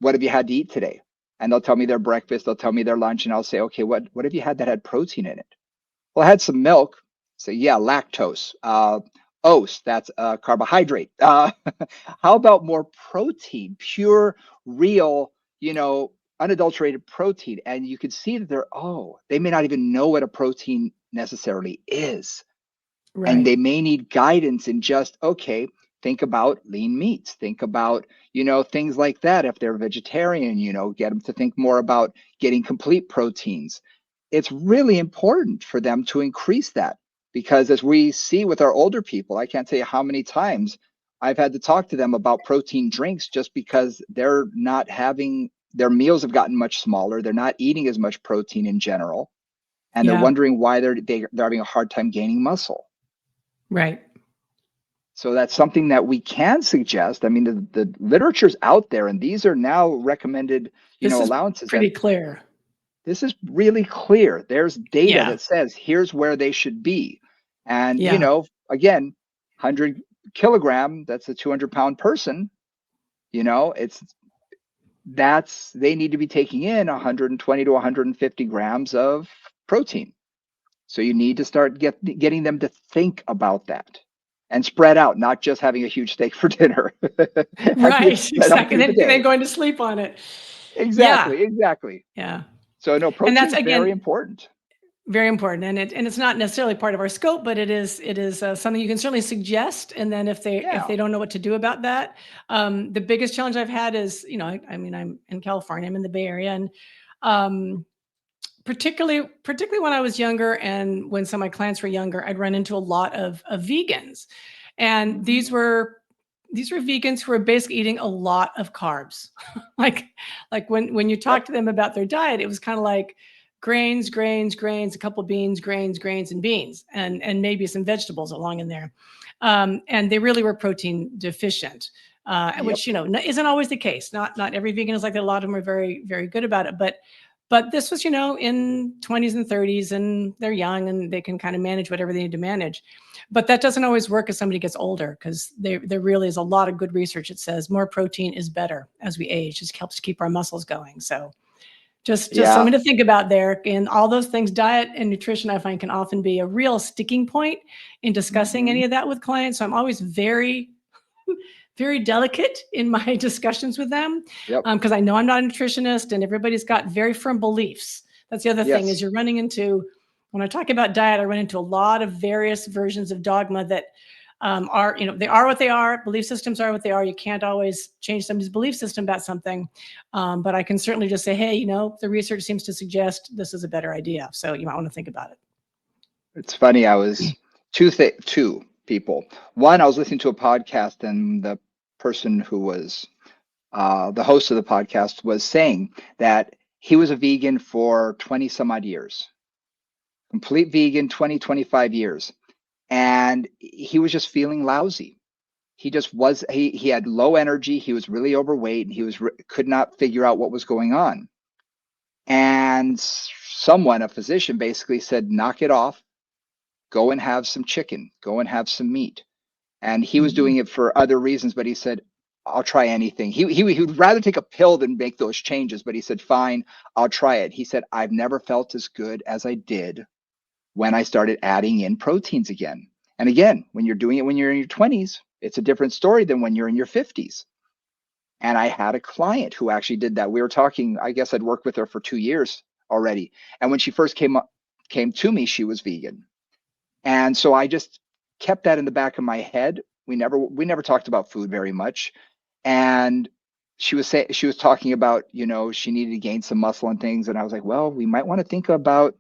have you had to eat today?" And they'll tell me their breakfast, they'll tell me their lunch, and I'll say, "Okay, what have you had that had protein in it?" Well, I had some milk. So yeah, lactose. Oats, that's a carbohydrate. How about more protein, pure, real, unadulterated protein? And you can see that they may not even know what a protein necessarily is. And Right. they may need guidance in just, okay, think about lean meats, think about, things like that. If they're vegetarian, get them to think more about getting complete proteins. It's really important for them to increase that, because as we see with our older people, I can't tell you how many times I've had to talk to them about protein drinks just because they're not having their meals have gotten much smaller. They're not eating as much protein in general. And they're Yeah. wondering why they're having a hard time gaining muscle. Right. So that's something that we can suggest. I mean, the literature's out there, and these are now recommended, This is allowances. pretty And clear. this is really clear. There's data Yeah. that says here's where they should be. And, Yeah. again, 100 kilogram, that's a 200-pound person, they need to be taking in 120 to 150 grams of protein. So you need to start getting them to think about that and spread out, not just having a huge steak for dinner. Having it Right. spread out Exactly. through the And then day. going to sleep on it. Yeah. Exactly. Yeah. So no, And that's protein's very again, important. Very important, and it's not necessarily part of our scope, but it is something you can certainly suggest. And then if Yeah. they don't know what to do about that, the biggest challenge I've had is, I mean, I'm in California, I'm in the Bay Area, and particularly when I was younger, and when some of my clients were younger, I'd run into a lot of vegans, and these were vegans who were basically eating a lot of carbs. like when you talk Yep. to them about their diet, it was kind of like grains, a couple of beans, grains, and beans, and maybe some vegetables along in there. And they really were protein deficient, Yep. which isn't always the case. Not every vegan is like that. A lot of them are very, very good about it, but this was, in 20s and 30s, and they're young and they can kind of manage whatever they need to manage. But that doesn't always work as somebody gets older, because there really is a lot of good research that says more protein is better as we age. Just helps keep our muscles going. So just Yeah. something to think about there. And all those things, diet and nutrition, I find, can often be a real sticking point in discussing any of that with clients. So I'm always very, very delicate in my discussions with them, Yep. because I know I'm not a nutritionist, and everybody's got very firm beliefs. That's the other thing, is Yes. you're running into, when I talk about diet, I run into a lot of various versions of dogma that are, they are what they are. Belief systems are what they are. You can't always change somebody's belief system about something. But I can certainly just say, hey, the research seems to suggest this is a better idea. So you might want to think about it. It's funny. I was two people. One, I was listening to a podcast, and the person who was the host of the podcast was saying that he was a vegan for 20 some odd years, complete vegan, 20, 25 years. And he was just feeling lousy. He just was, he had low energy. He was really overweight, and he could not figure out what was going on. And someone, a physician, basically said, knock it off, go and have some chicken, go and have some meat. And he was doing it for other reasons, but he said, I'll try anything. He would rather take a pill than make those changes, but he said, fine, I'll try it. He said, I've never felt as good as I did when I started adding in proteins again. And again, when you're doing it when you're in your 20s, it's a different story than when you're in your 50s. And I had a client who actually did that. We were talking, I guess I'd worked with her for 2 years already. And when she first came to me, she was vegan. And so I just kept that in the back of my head. We never talked about food very much. And she was talking about, she needed to gain some muscle and things. And I was like, well, we might want to think about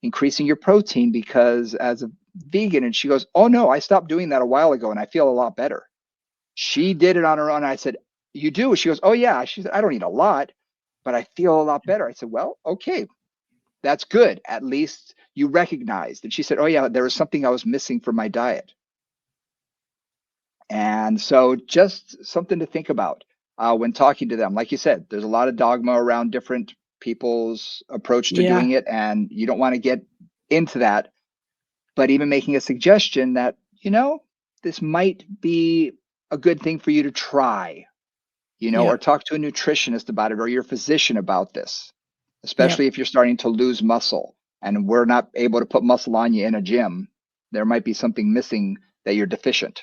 increasing your protein, because as a vegan. And she goes, oh no, I stopped doing that a while ago and I feel a lot better. She did it on her own. I said, you do? She goes, oh yeah. She said, I don't eat a lot, but I feel a lot better. I said, well, okay, that's good. At least you recognized. And she said, oh yeah, there was something I was missing from my diet. And so just something to think about when talking to them. Like you said, there's a lot of dogma around different people's approach to Yeah. doing it, and you don't want to get into that. But even making a suggestion that, this might be a good thing for you to try, or Yep. talk to a nutritionist about it, or your physician about this, especially Yep. if you're starting to lose muscle and we're not able to put muscle on you in a gym. There might be something missing that you're deficient.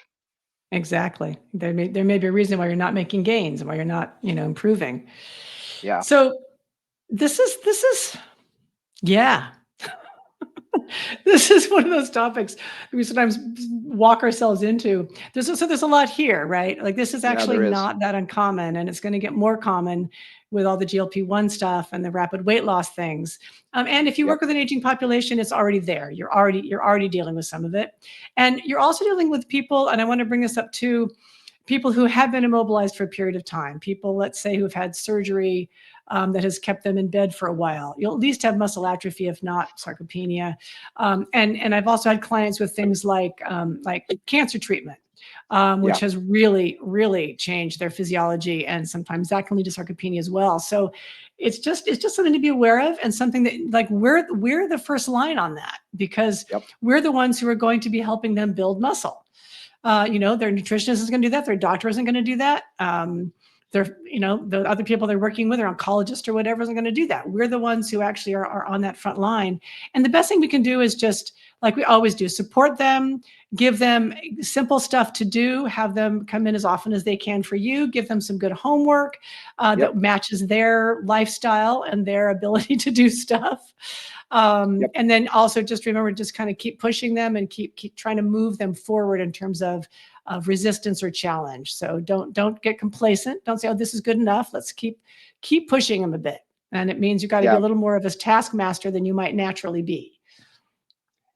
Exactly. There may be a reason why you're not making gains and why you're not, improving. Yeah. So this is yeah. This is one of those topics we sometimes walk ourselves into. There's a lot here, right? Like, this is Yeah, actually there is. not that uncommon, and it's going to get more common with all the GLP-1 stuff and the rapid weight loss things. And if you Yep. work with an aging population, it's already there. You're already dealing with some of it, and you're also dealing with people. And I want to bring this up too. People who have been immobilized for a period of time, people, let's say, who've had surgery that has kept them in bed for a while. You'll at least have muscle atrophy, if not sarcopenia. And I've also had clients with things like cancer treatment, which Yeah. has really, really changed their physiology, and sometimes that can lead to sarcopenia as well. So it's just something to be aware of, and something that, like, we're the first line on that, because Yep. we're the ones who are going to be helping them build muscle. Their nutritionist is going to do that. Their doctor isn't going to do that. The other people they're working with, their oncologist or whatever, isn't going to do that. We're the ones who actually are on that front line. And the best thing we can do is just, like we always do, support them, give them simple stuff to do, have them come in as often as they can for you, give them some good homework Yep. that matches their lifestyle and their ability to do stuff. Yep. And then also just remember, just kind of keep pushing them and keep trying to move them forward in terms of resistance or challenge. So don't get complacent. Don't say, oh, this is good enough. Let's keep pushing them a bit. And it means you got to be a Yeah. little more of a taskmaster than you might naturally be.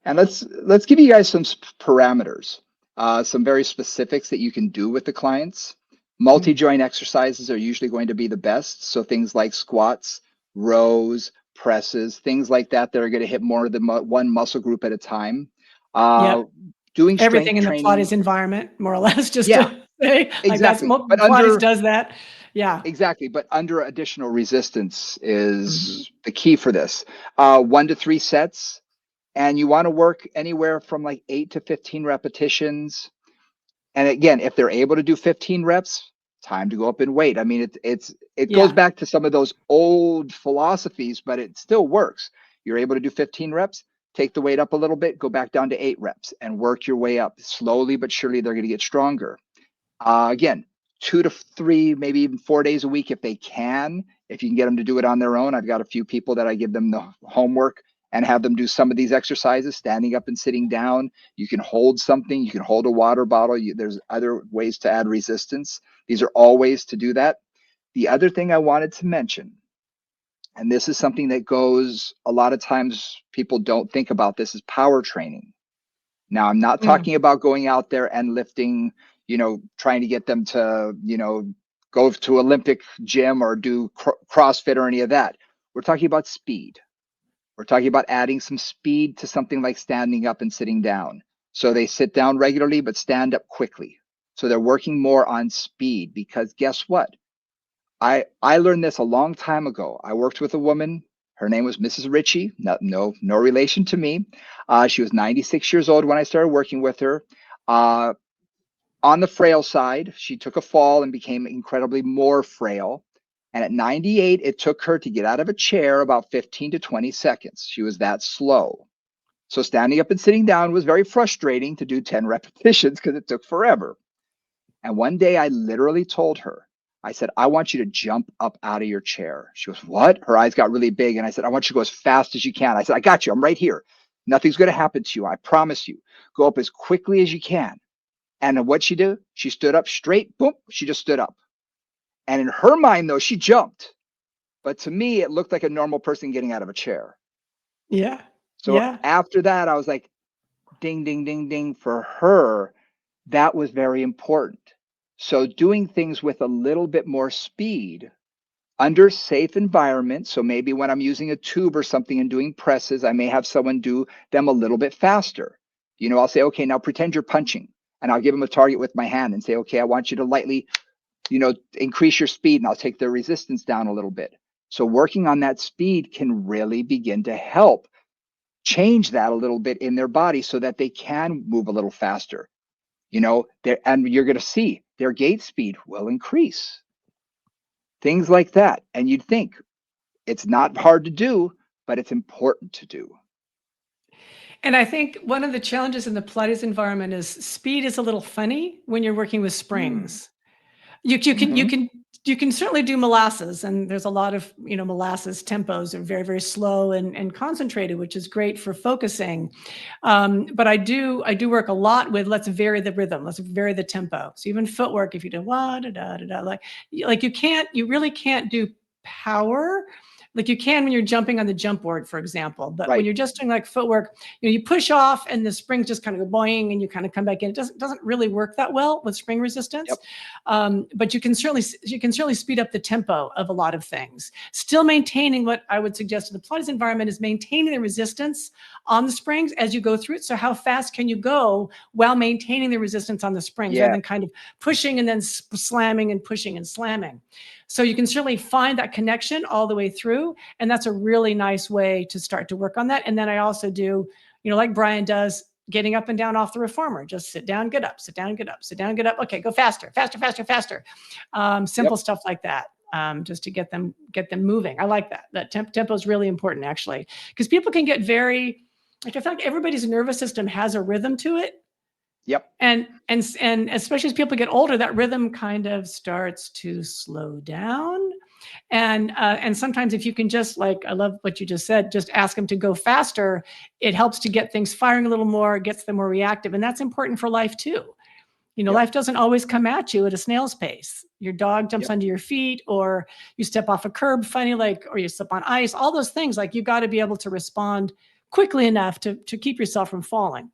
And let's give you guys some parameters, some very specifics that you can do with the clients. Multi-joint exercises are usually going to be the best. So things like squats, rows, presses, things like that that are going to hit more than one muscle group at a time. Yep. Doing Everything strength in the training. Pilates environment, more or less, just Yeah, to say, like that's exactly. But Pilates does that. Yeah. exactly, but under additional resistance Mhm. is the key for this. 1 to 3 sets, and you want to work anywhere from like 8 to 15 repetitions. And again, if they're able to do 15 reps, time to go up in weight. I mean, it goes Yeah. back to some of those old philosophies, but it still works. You're able to do 15 reps, take the weight up a little bit, go back down to 8 reps, and work your way up slowly but surely. They're going to get stronger. Again, 2 to 3, maybe even 4 days a week if they can. If you can get them to do it on their own, I've got a few people that I give them the homework and have them do some of these exercises, standing up and sitting down. You can hold something, you can hold a water bottle. There's other ways to add resistance. These are all ways to do that. The other thing I wanted to mention, and this is something that goes a lot of times people don't think about, this is power training. Now, I'm not Mm. talking about going out there and lifting, trying to get them to, go to Olympic gym or do CrossFit or any of that. We're talking about speed. We're talking about adding some speed to something like standing up and sitting down. So they sit down regularly, but stand up quickly. So they're working more on speed because guess what? I learned this a long time ago. I worked with a woman. Her name was Mrs. Ritchie. No relation to me. She was 96 years old when I started working with her. Uh, on the frail side, she took a fall and became incredibly more frail. And at 98, it took her to get out of a chair about 15 to 20 seconds. She was that slow. So standing up and sitting down was very frustrating to do 10 repetitions because it took forever. And one day I literally told her, I said, I want you to jump up out of your chair. She goes, what? Her eyes got really big. And I said, I want you to go as fast as you can. I said, I got you. I'm right here. Nothing's going to happen to you. I promise you. Go up as quickly as you can. And what she did, she stood up straight. Boom. She just stood up. And in her mind, though, she jumped. But to me, it looked like a normal person getting out of a chair. Yeah. So Yeah. after that, I was like, ding, ding, ding, ding. For her, that was very important. So doing things with a little bit more speed under safe environment. So maybe when I'm using a tube or something and doing presses, I may have someone do them a little bit faster. I'll say, okay, now pretend you're punching. And I'll give them a target with my hand and say, okay, I want you to lightly, increase your speed, and I'll take their resistance down a little bit. So working on that speed can really begin to help change that a little bit in their body so that they can move a little faster. And you're going to see their gait speed will increase. Things like that. And you'd think it's not hard to do, but it's important to do. And I think one of the challenges in the Pilates environment is speed is a little funny when you're working with Mm. springs. You Mm-hmm. can certainly do molasses, and there's a lot of molasses tempos are very, very slow and concentrated, which is great for focusing. But I do work a lot with let's vary the rhythm, let's vary the tempo. So even footwork, if you do wah da da da da, like you really can't do power like you can when you're jumping on the jump board, for example. But when Right. you're just doing like footwork, you push off and the springs just kind of go boing and you kind of come back in. It doesn't really work that well with spring resistance. Yep. But you can certainly speed up the tempo of a lot of things. Still maintaining what I would suggest in the Pilates environment is maintaining the resistance on the springs as you go through it. So how fast can you go while maintaining the resistance on the springs rather Yeah. than kind of pushing and then slamming and pushing and slamming. So you can certainly find that connection all the way through. And that's a really nice way to start to work on that. And then I also do, like Brian does, getting up and down off the reformer. Just sit down, get up, sit down, get up, sit down, get up. Okay, go faster, faster, faster, faster. Simple Yep. stuff like that. Just to get them moving. I like that. That tempo is really important, actually, because people can get very, like, I feel like everybody's nervous system has a rhythm to it. Yep. And especially as people get older, that rhythm kind of starts to slow down. And sometimes if you can just, like, I love what you just said, just ask them to go faster, it helps to get things firing a little more, gets them more reactive. And that's important for life too. You know, Yep. life doesn't always come at you at a snail's pace. Your dog jumps Yep. under your feet, or you step off a curb funny, like, or you slip on ice, all those things. Like, you got to be able to respond quickly enough to keep yourself from falling.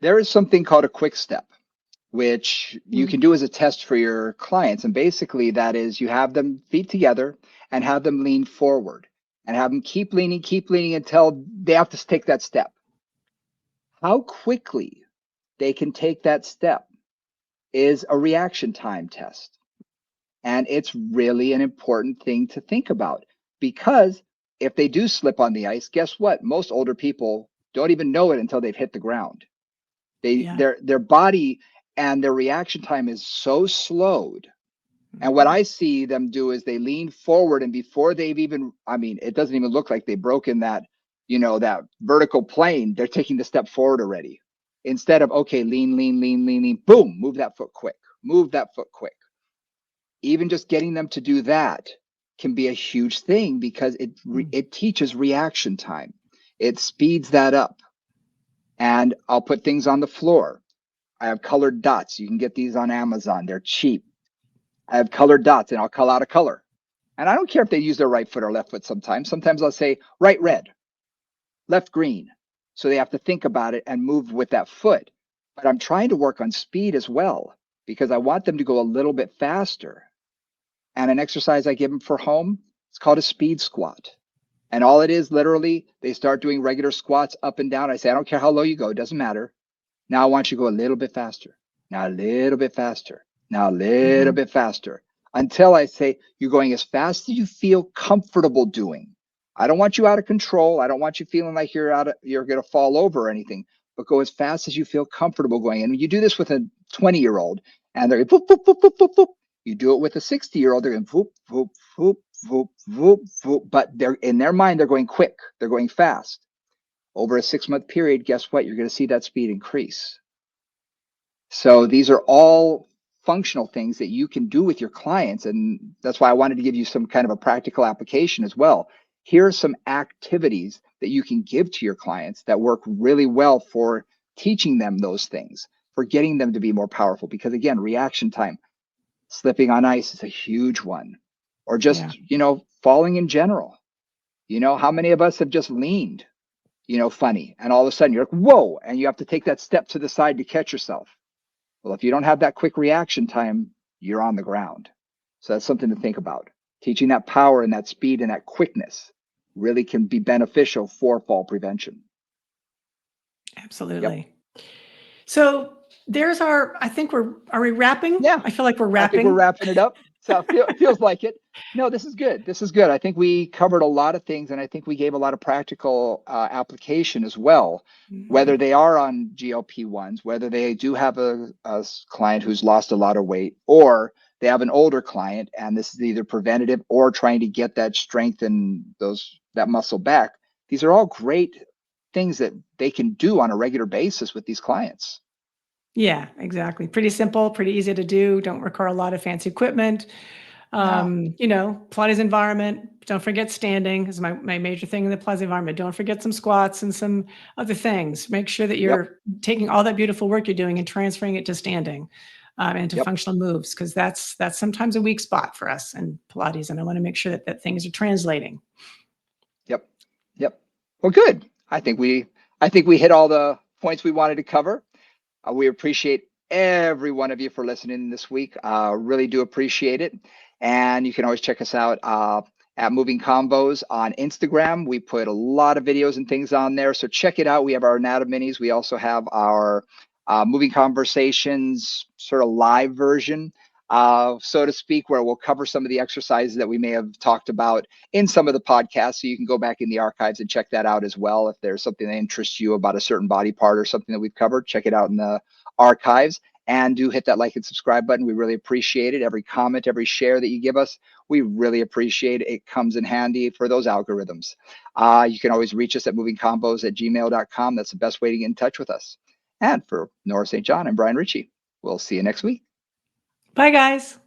There is something called a quick step, which you Mm. can do as a test for your clients. And basically, that is you have them feet together and have them lean forward and have them keep leaning until they have to take that step. How quickly they can take that step is a reaction time test. And it's really an important thing to think about, because if they do slip on the ice, guess what? Most older people don't even know it until they've hit the ground. Yeah. Their body and their reaction time is so slowed. And what Mhm. I see them do is they lean forward, and before they've even, I mean, it doesn't even look like they've broken that, that vertical plane. They're taking the step forward already. Instead of, okay, lean, boom, move that foot quick, move that foot quick. Even just getting them to do that can be a huge thing, because Mm. it teaches reaction time. It speeds that up. And I'll put things on the floor. I have colored dots. You can get these on Amazon. They're cheap. I have colored dots, and I'll call out a color. And I don't care if they use their right foot or left foot sometimes. Sometimes I'll say right red, left green. So they have to think about it and move with that foot. But I'm trying to work on speed as well, because I want them to go a little bit faster. And an exercise I give them for home, it's called a speed squat. And all it is, literally, they start doing regular squats up and down. I say, I don't care how low you go, it doesn't matter. Now I want you to go a little bit faster. Now a little bit faster. Now a little Mhm. bit faster. Until I say you're going as fast as you feel comfortable doing. I don't want you out of control. I don't want you feeling like you're going to fall over or anything, but go as fast as you feel comfortable going. And you do this with a 20-year-old, and they're boop, boop, boop, boop, boop, boop. You do it with a 60-year-old, they're going whoop, whoop, whoop, whoop, whoop, whoop. But they're in their mind, they're going quick. They're going fast. Over a 6-month period, guess what? You're going to see that speed increase. So these are all functional things that you can do with your clients. And that's why I wanted to give you some kind of a practical application as well. Here are some activities that you can give to your clients that work really well for teaching them those things, for getting them to be more powerful. Because again, reaction time, slipping on ice is a huge one. Or Yeah. just, falling in general. How many of us have just leaned, funny, and all of a sudden you're like, whoa, and you have to take that step to the side to catch yourself. Well, if you don't have that quick reaction time, you're on the ground. So that's something to think about. Teaching that power and that speed and that quickness really can be beneficial for fall prevention. Yep. Absolutely. So there's our, I think are we wrapping? Yeah. I feel like we're I think we're wrapping. wrapping it up. So it feels like it. No, this is good. This is good. I think we covered a lot of things, and I think we gave a lot of practical application as well, whether Mhm. they are on GLP-1s, whether they do have a client who's lost a lot of weight, or they have an older client, and this is either preventative or trying to get that strength and that muscle back. These are all great things that they can do on a regular basis with these clients. Yeah, exactly. Pretty simple, pretty easy to do. Don't require a lot of fancy equipment. No. Pilates environment. Don't forget standing is my major thing in the Pilates environment. Don't forget some squats and some other things. Make sure that Yep. you're taking all that beautiful work you're doing and transferring it to standing, and to Yep. functional moves, because that's sometimes a weak spot for us in Pilates, and I want to make sure that things are translating. Yep. Yep. Well, good. I think we hit all the points we wanted to cover. We appreciate every one of you for listening this week. Really do appreciate it. And you can always check us out at Moving Combos on Instagram. We put a lot of videos and things on there, so check it out. We have our Anatominis. We also have our Moving Conversations sort of live version, so to speak, where we'll cover some of the exercises that we may have talked about in some of the podcasts. So you can go back in the archives and check that out as well. If there's something that interests you about a certain body part or something that we've covered, check it out in the archives. And do hit that like and subscribe button. We really appreciate it. Every comment, every share that you give us, we really appreciate it. It comes in handy for those algorithms. You can always reach us at movingcombos@gmail.com. That's the best way to get in touch with us. And for Nora St. John and Brian Ritchie, we'll see you next week. Bye, guys.